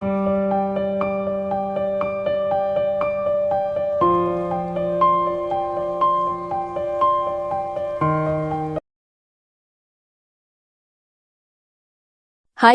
Hi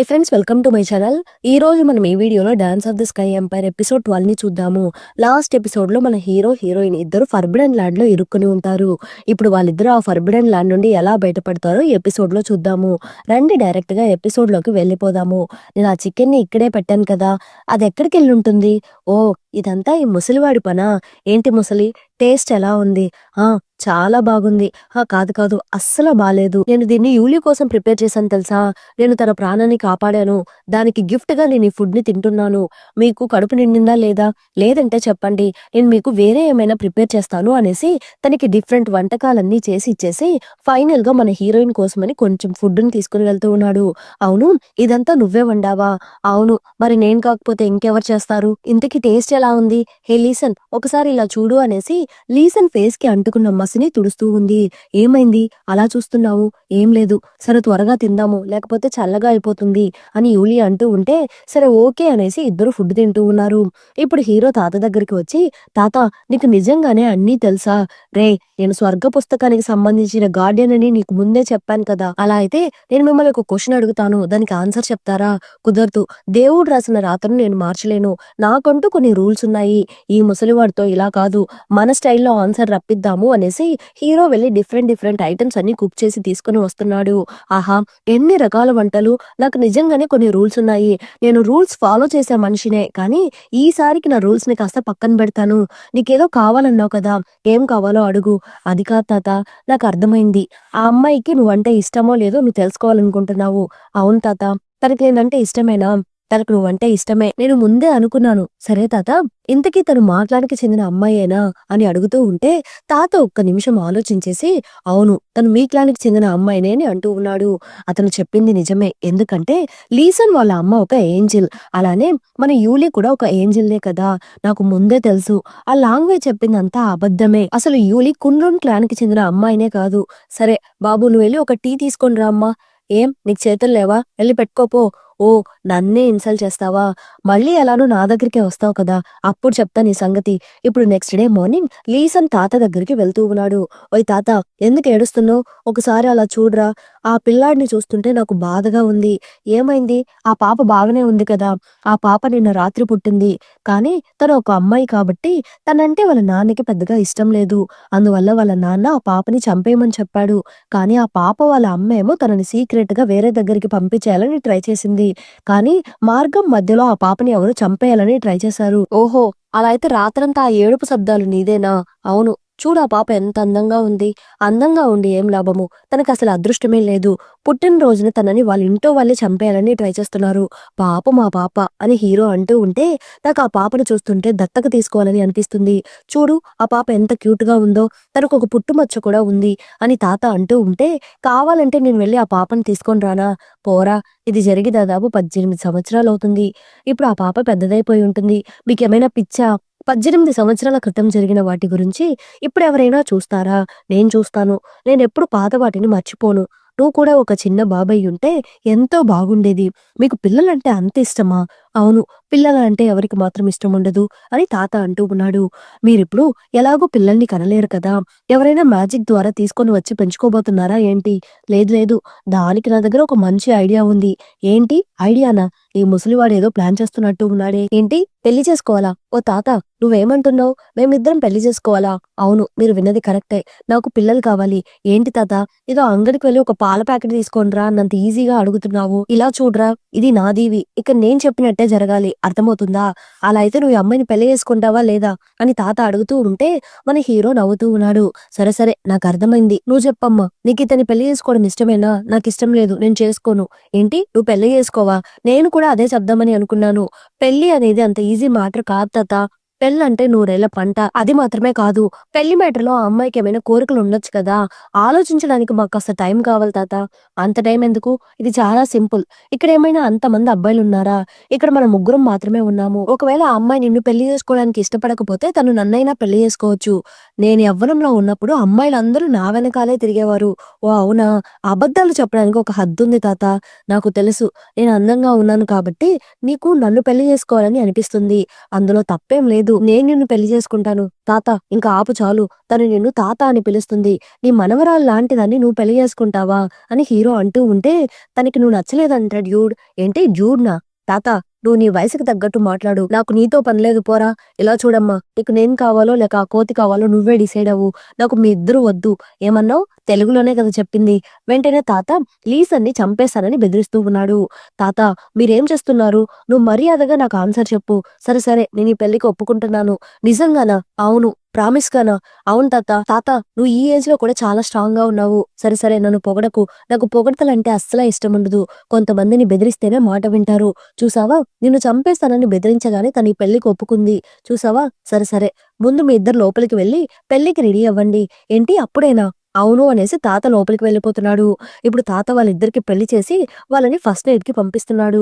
friends, welcome to my channel. ఈ రోజు మనం ఈ వీడియోలో dance of the sky empire episode 12 ని చూద్దాము. లాస్ట్ ఎపిసోడ్ లో మన హీరో హీరోయిన్ ఇద్దరు ఫర్బిడెన్ ల్యాండ్ లో ఇరుక్కుని ఉంటారు. ఇప్పుడు వాళ్ళిద్దరు ఆ ఫర్బిడెన్ ల్యాండ్ నుండి ఎలా బయటపడతారో ఈ ఎపిసోడ్ లో చూద్దాము. రండి డైరెక్ట్ గా ఎపిసోడ్ లోకి వెళ్ళిపోదాము. నేను ఆ చికెన్ ని ఇక్కడే పెట్టాను కదా, అది ఎక్కడికి వెళ్ళి ఉంటుంది? ఓ, ఇదంతా ఈ ముసలివాడి పనా? ఏంటి ముసలి, టేస్ట్ ఎలా ఉంది? ఆ, చాలా బాగుంది. కాదు కాదు, అస్సలు బాలేదు. నేను దీన్ని యూలి కోసం ప్రిపేర్ చేశాను తెలుసా. నేను తన ప్రాణాన్ని కాపాడాను. దానికి గిఫ్ట్ గా నేను ఈ ఫుడ్ ని తింటున్నాను. మీకు కడుపు నిండిందా లేదా? లేదంటే చెప్పండి, నేను మీకు వేరే ఏమైనా ప్రిపేర్ చేస్తాను అనేసి తనకి డిఫరెంట్ వంటకాలన్నీ చేసి ఇచ్చేసి ఫైనల్ గా మన హీరోయిన్ కోసమని కొంచెం ఫుడ్ ని తీసుకుని వెళ్తూ ఉన్నాడు. అవును, ఇదంతా నువ్వే వండావా? అవును, మరి నేను కాకపోతే ఇంకెవరు చేస్తారు? ఇంతకీ టేస్ట్ ఎలా ఉంది? హే లీసన్, ఒకసారి ఇలా చూడు అనేసి లీసన్ ఫేస్ కి అంటుకున్న మసిని తుడుస్తూ ఉంది. ఏమైంది అలా చూస్తున్నావు? ఏం లేదు, సరే త్వరగా తిందాము లేకపోతే చల్లగా అయిపోతుంది అని యూలి అంటూ ఉంటే సరే ఓకే అనేసి ఇద్దరు ఫుడ్ తింటూ ఉన్నారు. ఇప్పుడు హీరో తాత దగ్గరికి వచ్చి, తాత, నీకు నిజంగానే అన్నీ తెలుసా? రే, నేను స్వర్గ పుస్తకానికి సంబంధించిన గార్డియన్ అని నీకు ముందే చెప్పాను కదా. అలా అయితే నేను మిమ్మల్ని ఒక క్వశ్చన్ అడుగుతాను, దానికి ఆన్సర్ చెప్తారా? కుదరదు. దేవుడు రాసిన రాతను నేను మార్చలేను. నాకంటూ కొన్ని రూల్స్ ఉన్నాయి. ఈ ముసలివాడితో ఇలా కాదు, మన స్టైల్లో ఆన్సర్ రప్పిద్దాము అనేసి హీరో వెళ్ళి డిఫరెంట్ ఐటమ్స్ అన్ని కుక్ చేసి తీసుకుని వస్తున్నాడు. ఆహా, ఎన్ని రకాల వంటలు! నాకు నిజంగానే కొన్ని రూల్స్ ఉన్నాయి. నేను రూల్స్ ఫాలో చేసే మనిషినే, కానీ ఈసారికి నా రూల్స్ ని కాస్త పక్కన పెడతాను. నీకేదో కావాలన్నావు కదా, ఏం కావాలో అడుగు. అది కాదు తాత, నాకు అర్థమైంది. ఆ అమ్మాయికి నువ్వంటే ఇష్టమో లేదో నువ్వు తెలుసుకోవాలనుకుంటున్నావు. అవును తాత, తనకి నేనంటే ఇష్టమేనా? తనకు నువ్వంటే ఇష్టమే. నేను ముందే అనుకున్నాను. సరే తాత, ఇంతకీ తను మాట్లాడికి చెందిన అమ్మాయేనా అని అడుగుతూ ఉంటే తాత ఒక్క నిమిషం ఆలోచించేసి, అవును, తను మీ క్లానికి చెందిన అమ్మాయినే అని అంటూ ఉన్నాడు. అతను చెప్పింది నిజమే. ఎందుకంటే లీసన్ వాళ్ళ అమ్మ ఒక ఏంజిల్, అలానే మన యూలి కూడా ఒక ఏంజిల్నే కదా. నాకు ముందే తెలుసు. ఆ లాంగ్వేజ్ చెప్పిందంతా అబద్ధమే. అసలు యూలి కుండ్రున్ క్లాన్కి చెందిన అమ్మాయినే కాదు. సరే బాబు, నువ్వు వెళ్ళి ఒక టీ తీసుకొని రా అమ్మా. ఏం, నీకు చేతులు లేవా? వెళ్ళి పెట్టుకోపో. ఓ, నన్నే ఇన్సల్ట్ చేస్తావా? మళ్ళీ ఎలానో నా దగ్గరికే వస్తావు కదా, అప్పుడు చెప్తా నీ సంగతి. ఇప్పుడు నెక్స్ట్ డే మార్నింగ్ లీసన్ తాత దగ్గరికి వెళ్తూ ఉన్నాడు. ఓయ్ తాత, ఎందుకు ఏడుస్తున్నావు? ఒకసారి అలా చూడరా. ఆ పిల్లాడిని చూస్తుంటే నాకు బాధగా ఉంది. ఏమైంది? ఆ పాప బాగానే ఉంది కదా. ఆ పాప నిన్న రాత్రి పుట్టింది. కానీ తను ఒక అమ్మాయి కాబట్టి తనంటే వాళ్ళ నాన్నకి పెద్దగా ఇష్టం లేదు. అందువల్ల వాళ్ళ నాన్న ఆ పాపని చంపేయమని చెప్పాడు. కానీ ఆ పాప వాళ్ళ అమ్మ ఏమో తనని సీక్రెట్ గా వేరే దగ్గరికి పంపించేయాలని ట్రై చేసింది. కానీ మార్గం మధ్యలో ఆ పాపని ఎవరో చంపేయాలని ట్రై చేశారు. ఓహో, అలా అయితే రాత్రంతా ఆ ఏడుపు శబ్దాలు నీదేనా? అవును. చూడు, ఆ పాప ఎంత అందంగా ఉంది. అందంగా ఉండి ఏం లాభము? తనకసలు అదృష్టమే లేదు. పుట్టినరోజున తనని వాళ్ళ ఇంట్లో వాళ్ళే చంపేయాలని ట్రై చేస్తున్నారు. పాపం ఆ పాప అని హీరో అంటూ ఉంటే నాకు ఆ పాపను చూస్తుంటే దత్తక తీసుకోవాలని అనిపిస్తుంది. చూడు, ఆ పాప ఎంత క్యూట్ గా ఉందో. తనకు ఒక పుట్టుమచ్చ కూడా ఉంది అని తాత అంటూ ఉంటే, కావాలంటే నేను వెళ్ళి ఆ పాపను తీసుకొని రానా? పోరా, ఇది జరిగి దాదాపు 18 సంవత్సరాలవుతుంది. ఇప్పుడు ఆ పాప పెద్దదైపోయి ఉంటుంది. మీకేమైనా పిచ్చా? 18 సంవత్సరాల క్రితం జరిగిన వాటి గురించి ఇప్పుడెవరైనా చూస్తారా? నేను చూస్తాను. నేనెప్పుడు పాత వాటిని మర్చిపోను. నువ్వు కూడా ఒక చిన్న బాబయ్యుంటే ఎంతో బాగుండేది. మీకు పిల్లలంటే అంత ఇష్టమా? అవును, పిల్లలంటే ఎవరికి మాత్రం ఇష్టముండదు అని తాత అంటూ ఉన్నాడు. మీరిప్పుడు ఎలాగో పిల్లల్ని కనలేరు కదా. ఎవరైనా మ్యాజిక్ ద్వారా తీసుకొని వచ్చి పెంచుకోబోతున్నారా ఏంటి? లేదు లేదు, దానికి నా దగ్గర ఒక మంచి ఐడియా ఉంది. ఏంటి ఐడియానా? ఈ ముసలివాడేదో ప్లాన్ చేస్తున్నట్టు ఉన్నాడే. ఏంటి, పెళ్లి చేసుకోవాలా? ఓ తాత, నువ్వేమంటున్నావు? మేమిద్దరం పెళ్లి చేసుకోవాలా? అవును, మీరు విన్నది కరెక్టే. నాకు పిల్లలు కావాలి. ఏంటి తాత, ఏదో అంగడికి వెళ్ళి ఒక పాల ప్యాకెట్ తీసుకోనిరా అన్నంత ఈజీగా అడుగుతున్నావు. ఇలా చూడరా, ఇది నాదీవి. ఇక నేను చెప్పినట్టే జరగాలి. అర్థమవుతుందా? అలా అయితే నువ్వు ఈ అమ్మాయిని పెళ్లి చేసుకుంటావా లేదా అని తాత అడుగుతూ ఉంటే మన హీరో నవ్వుతూ ఉన్నాడు. సరే సరే, నాకు అర్థమైంది. నువ్వు చెప్పమ్మా, నీకు ఇతని పెళ్లి చేసుకోవడం ఇష్టమేనా? నాకు ఇష్టం లేదు, నేను చేసుకోను. ఏంటి, నువ్వు పెళ్లి చేసుకోవా? నేను కూడా అదే చెప్దామని అనుకున్నాను. పెళ్లి అనేది అంత ఈజీ మ్యాటర్ కాదు తాత. పెళ్ళంటే నూరేళ్ల పంట. అది మాత్రమే కాదు, పెళ్లి మ్యాటర్‌లో ఆ అమ్మాయికి ఏమైనా కోరికలు ఉండొచ్చు కదా! ఆలోచించడానికి మాకు కాస్త టైం కావాలి తాత. అంత టైం ఎందుకు? ఇది చాలా సింపుల్. ఇక్కడేమైనా అంతమంది అబ్బాయిలున్నారా? ఇక్కడ మనం ముగ్గురం మాత్రమే ఉన్నాము. ఒకవేళ ఆ అమ్మాయి నిన్ను పెళ్లి చేసుకోవడానికి ఇష్టపడకపోతే తను నన్నైనా పెళ్లి చేసుకోవచ్చు. నేను యవ్వనంలో ఉన్నప్పుడు అమ్మాయిలందరూ నా వెనకాలే తిరిగేవారు. ఓహ్! అవునా? అబద్ధాలు చెప్పడానికి ఒక హద్దుంది తాత. నాకు తెలుసు. నేను అందంగా ఉన్నాను కాబట్టి నీకు నన్ను పెళ్లి చేసుకోవాలని అనిపిస్తుంది. అందులో తప్పేం లేదు. నేను నిన్ను పెళ్లి చేసుకుంటాను. తాత ఇంక ఆపు చాలు. తను నిన్ను తాత అని పిలుస్తుంది. నీ మనవరాలు లాంటిదాన్ని నువ్వు పెళ్లి చేసుకుంటావా? అని హీరో అంటూ ఉంటే తనకి నువ్వు నచ్చలేదంట డ్యూడ్. ఏంటి డ్యూడ్‌నా? తాత నువ్వు నీ వయసుకి తగ్గట్టు మాట్లాడు. నాకు నీతో పని లేదు పోరా! ఇలా చూడమ్మా, నీకు నేను కావాలో లేక ఆ కోతి కావాలో నువ్వే డిసైడ్ అవ్వు. నాకు మీ ఇద్దరు వద్దు. ఏమన్నావు? తెలుగులోనే కదా చెప్పింది. వెంటనే తాత లీసన్ని చంపేస్తానని బెదిరిస్తూ ఉన్నాడు. తాత మీరేం చేస్తున్నారు? నువ్వు మర్యాదగా నాకు ఆన్సర్ చెప్పు. సరే సరే నేను ఈ పెళ్లికి ఒప్పుకుంటున్నాను. నిజంగానా? అవును. ప్రామిస్‌గానా? అవును తాత. తాత నువ్వు ఈ ఏజ్‌లో కూడా చాలా స్ట్రాంగ్‌గా ఉన్నావు. సరే సరే నన్ను పొగడకు. నాకు పొగడ్తలంటే అస్సల ఇష్టముండదు. కొంతమందిని బెదిరిస్తేనే మాట వింటారు. చూసావా? నిన్ను చంపేస్తానని బెదిరించగానే తను ఈ పెళ్లికి ఒప్పుకుంది. చూసావా? సరే సరే ముందు మీ ఇద్దరు లోపలికి వెళ్లి పెళ్లికి రెడీ అవ్వండి. ఏంటి అప్పుడేనా? అవును అనేసి తాత లోపలికి వెళ్ళిపోతున్నాడు. ఇప్పుడు తాత వాళ్ళిద్దరికి పెళ్లి చేసి వాళ్ళని ఫస్ట్ ఎయిడ్‌కి పంపిస్తున్నాడు.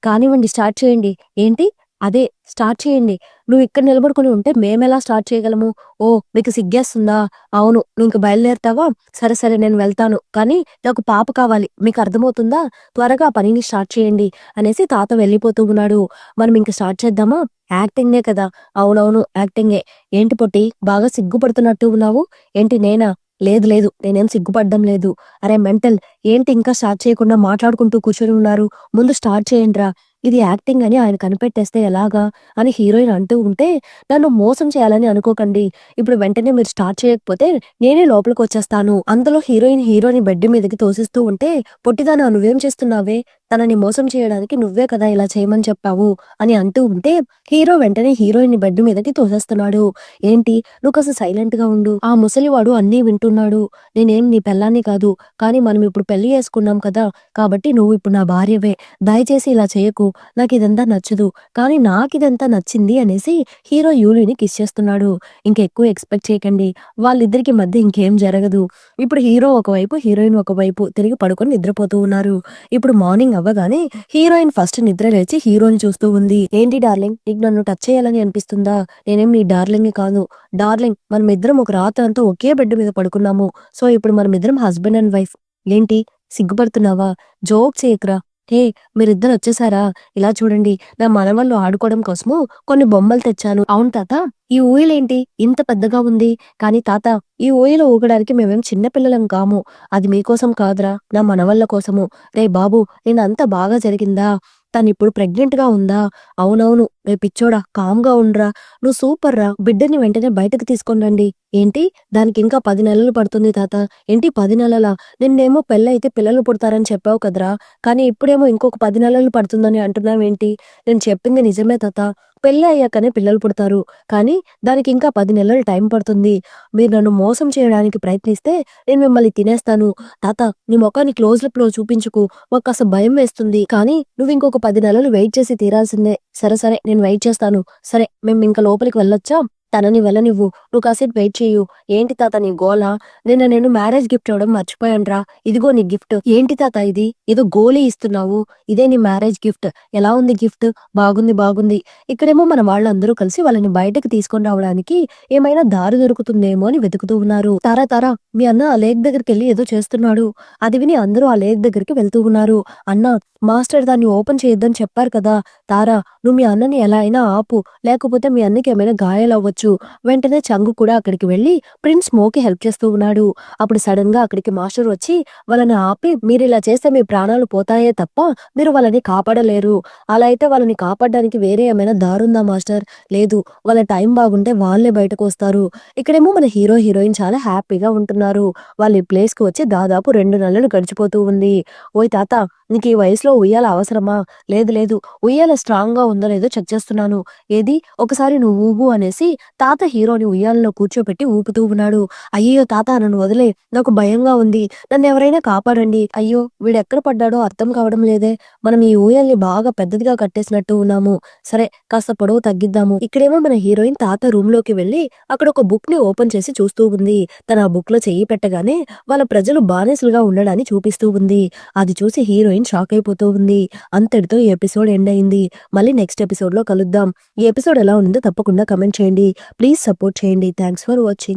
కానివ్వండి స్టార్ట్ చేయండి. ఏంటి? అదే స్టార్ట్ చేయండి. నువ్వు ఇక్కడ నిలబడుకొని ఉంటే మేమెలా స్టార్ట్ చేయగలము? ఓహ్! మీకు సిగ్గేస్తుందా? అవును. నువ్వింక బయలుదేరతావా? సరే సరే నేను వెళ్తాను. కానీ నాకు పాప కావాలి. మీకు అర్థమవుతుందా? త్వరగా పనిని స్టార్ట్ చేయండి అనేసి తాత వెళ్ళిపోతూ ఉన్నాడు. మనం ఇంక స్టార్ట్ చేద్దామా? యాక్టింగే కదా! అవునవును. యాక్టింగే. ఏంటి పొట్టి బాగా సిగ్గుపడుతున్నట్టు ఉన్నావు? ఏంటి నేనా? లేదు లేదు. నేనేం సిగ్గుపడడం లేదు. అరే మెంటల్ ఏంటి ఇంకా స్టార్ట్ చేయకుండా మాట్లాడుకుంటూ కూర్చొని ఉన్నారు? ముందు స్టార్ట్ చేయండ్రా! ఇది యాక్టింగ్ అని ఆయన కనిపెట్టేస్తే ఎలాగా? అని హీరోయిన్ అంటూ ఉంటే, నన్ను మోసం చేయాలని అనుకోకండి. ఇప్పుడు వెంటనే మీరు స్టార్ట్ చేయకపోతే నేనే లోపలికొచ్చేస్తాను. అంతలో హీరోయిన్ హీరోని బెడ్ మీదకి తోసిస్తూ ఉంటే, పొట్టిదానా నువ్వేం చేస్తున్నావే? తనని మోసం చేయడానికి నువ్వే కదా ఇలా చేయమని చెప్పావు అని అంటూ ఉంటే, హీరో వెంటనే హీరోయిన్‌ని బెడ్ మీదకి తోసేస్తున్నాడు. ఏంటి? నువ్వు కాస్త సైలెంట్‌గా ఉండు. ఆ ముసలివాడు అన్నీ వింటున్నాడు. నేనేం నీ పెళ్ళాన్ని కాదు. కానీ మనం ఇప్పుడు పెళ్లి చేసుకున్నాం కదా! కాబట్టి నువ్వు ఇప్పుడు నా భార్యవే. దయచేసి ఇలా చేయకు. నాకిదంతా నచ్చదు. కానీ నాకిదంతా నచ్చింది అనేసి హీరో యూలీని కిస్ చేస్తున్నాడు. ఇంకెక్కువ ఎక్స్‌పెక్ట్ చేయకండి. వాళ్ళిద్దరికి మధ్య ఇంకేం జరగదు. ఇప్పుడు హీరో ఒకవైపు, హీరోయిన్ ఒకవైపు తిరిగి పడుకొని నిద్రపోతూ ఉన్నారు. ఇప్పుడు మార్నింగ్ అవ్వగానే హీరోయిన్ ఫస్ట్ నిద్ర లేచి హీరోని చూస్తూ ఉంది. ఏంటి డార్లింగ్ నీకు నన్ను టచ్ చేయాలని అనిపిస్తుందా? నేనేం నీ డార్లింగ్‌ని కాదు. డార్లింగ్ మనమిద్దరం ఒక రాత్రంతా ఒకే బెడ్ మీద పడుకున్నాము. సో ఇప్పుడు మనమిద్దరం హస్బెండ్ అండ్ వైఫ్. ఏంటి సిగ్గుపడుతున్నావా? జోక్ చేయకురా. హే! మీరిద్దరొచ్చేసారా? ఇలా చూడండి నా మనవళ్ళు ఆడుకోవడం కోసము కొన్ని బొమ్మలు తెచ్చాను. అవును తాత ఈ ఊయలేంటి ఇంత పెద్దగా ఉంది? కానీ తాత ఈ ఊయల ఊగడానికి మేమేం చిన్న పిల్లలం కాము. అది మీకోసం కాదురా నా మనవళ్ళ కోసము. రేయ్ బాబు నిన్నంతా బాగా జరిగిందా? తనిప్పుడు ప్రెగ్నెంట్‌గా ఉందా? అవునవును. రేయ్ పిచ్చోడా కామ్‌గా ఉండురా. నువ్వు సూపర్ రా. బిడ్డని వెంటనే బయటకి తీసుకొని రండి. ఏంటి? దానికింకా 10 నెలలు పడుతుంది తాత. ఏంటి 10 నెలలా? నిన్నేమో పెళ్లయితే పిల్లలు పుడతారని చెప్పావు కదరా! కానీ ఇప్పుడేమో ఇంకొక 10 నెలలు పడుతుందని అంటున్నావేంటి? నేను చెప్పింది నిజమే తాత. పెళ్లి అయ్యాకనే పిల్లలు పుడతారు. కానీ దానికింకా 10 నెలలు టైం పడుతుంది. మీరు నన్ను మోసం చేయడానికి ప్రయత్నిస్తే నేను మిమ్మల్ని తినేస్తాను. తాత నీ మొఖాన్ని క్లోజ్‌అప్‌లో చూపించకు. మాకు కాస్త భయం వేస్తుంది. కానీ నువ్వింకొక 10 నెలలు వెయిట్ చేసి తీరాల్సిందే. సరే సరే నేను వెయిట్ చేస్తాను. సరే మేమింక లోపలికి వెళ్ళొచ్చా? తనని వెళ్ళనివ్వు. నువ్వు కాసేపు వెయిట్ చెయ్యు. ఏంటి తాత నీ గోల? నిన్న నేను మ్యారేజ్ గిఫ్ట్ ఇవ్వడం మర్చిపోయానురా. ఇదిగో నీ గిఫ్ట్. ఏంటి తాత ఇది? ఏదో గోలీ ఇస్తున్నావు. ఇదే నీ మ్యారేజ్ గిఫ్ట్. ఎలా ఉంది గిఫ్ట్? బాగుంది బాగుంది. ఇక్కడేమో మన వాళ్ళందరూ కలిసి వాళ్ళని బయటకి తీసుకొని రావడానికి ఏమైనా దారి దొరుకుతుందేమో అని వెతుకుతూ ఉన్నారు. తారా తారా మీ అన్న ఆ లేక్ దగ్గరికెళ్ళి ఏదో చేస్తున్నాడు. అది విని అందరూ ఆ లేక్ దగ్గరికి వెళ్తూ ఉన్నారు. అన్నా మాస్టర్ దాన్ని ఓపెన్ చేయొద్దని చెప్పారు కదా! తారా నువ్వు మీ అన్నని ఎలా అయినా ఆపు. లేకపోతే మీ అన్నకి ఏమైనా గాయాలవ్వచ్చు. వెంటనే చంగు కూడా అక్కడికి వెళ్లి ప్రిన్స్ మోకి హెల్ప్ చేస్తూ ఉన్నాడు. అప్పుడు సడెన్‌గా అక్కడికి మాస్టర్ వచ్చి వాళ్ళని ఆపి మీరిలా చేస్తే మీ ప్రాణాలు పోతాయే తప్ప మీరు వాళ్ళని కాపాడలేరు. అలా అయితే వాళ్ళని కాపాడడానికి వేరే ఏమైనా దారుందా మాస్టర్? లేదు. వాళ్ళ టైం బాగుంటే వాళ్ళే బయటకొస్తారు. ఇక్కడేమో మన హీరో, హీరోయిన్ చాలా హ్యాపీగా ఉంటున్నారు. వాళ్ళు ఈ ప్లేస్‌కి వచ్చి దాదాపు 2 నెలలు గడిచిపోతూ ఉంది. ఓయ్ తాత నీకు ఈ వయసులో ఉయ్యాల అవసరమా? లేదు లేదు. ఉయ్యాల స్ట్రాంగ్‌గా ఉందో లేదో చెక్ చేస్తున్నాను. ఏది ఒకసారి నువ్వు ఊగు అనేసి తాత హీరోని ఉయ్యాలలో కూర్చోపెట్టి ఊపుతూ ఉన్నాడు. అయ్యయ్యో! తాత నన్ను వదిలేయ్. నాకు భయంగా ఉంది. నన్నెవరైనా కాపాడండి. అయ్యో! వీడెక్కడ పడ్డాడో అర్థం కావడం లేదే. మనం ఈ ఊయల్ని బాగా పెద్దదిగా కట్టేసినట్టు ఉన్నాము. సరే కాస్త పొడవు తగ్గిద్దాము. ఇక్కడేమో మన హీరోయిన్ తాత రూమ్‌లోకి వెళ్లి అక్కడ ఒక బుక్‌ని ఓపెన్ చేసి చూస్తూ ఉంది. తను ఆ బుక్‌లో చెయ్యి పెట్టగానే వాళ్ళ ప్రజలు బానిసలుగా ఉండడాన్ని చూపిస్తూ ఉంది. అది చూసి హీరోయిన్ షాక్ అయిపోతూ ఉంది. అంతటితో ఈ ఎపిసోడ్ ఎండ్ అయింది. మళ్ళీ నెక్స్ట్ ఎపిసోడ్‌లో కలుద్దాం. ఈ ఎపిసోడ్ ఎలా ఉందో తప్పకుండా కామెంట్ చేయండి. ప్లీజ్ సపోర్ట్ చేయండి. Thanks for watching.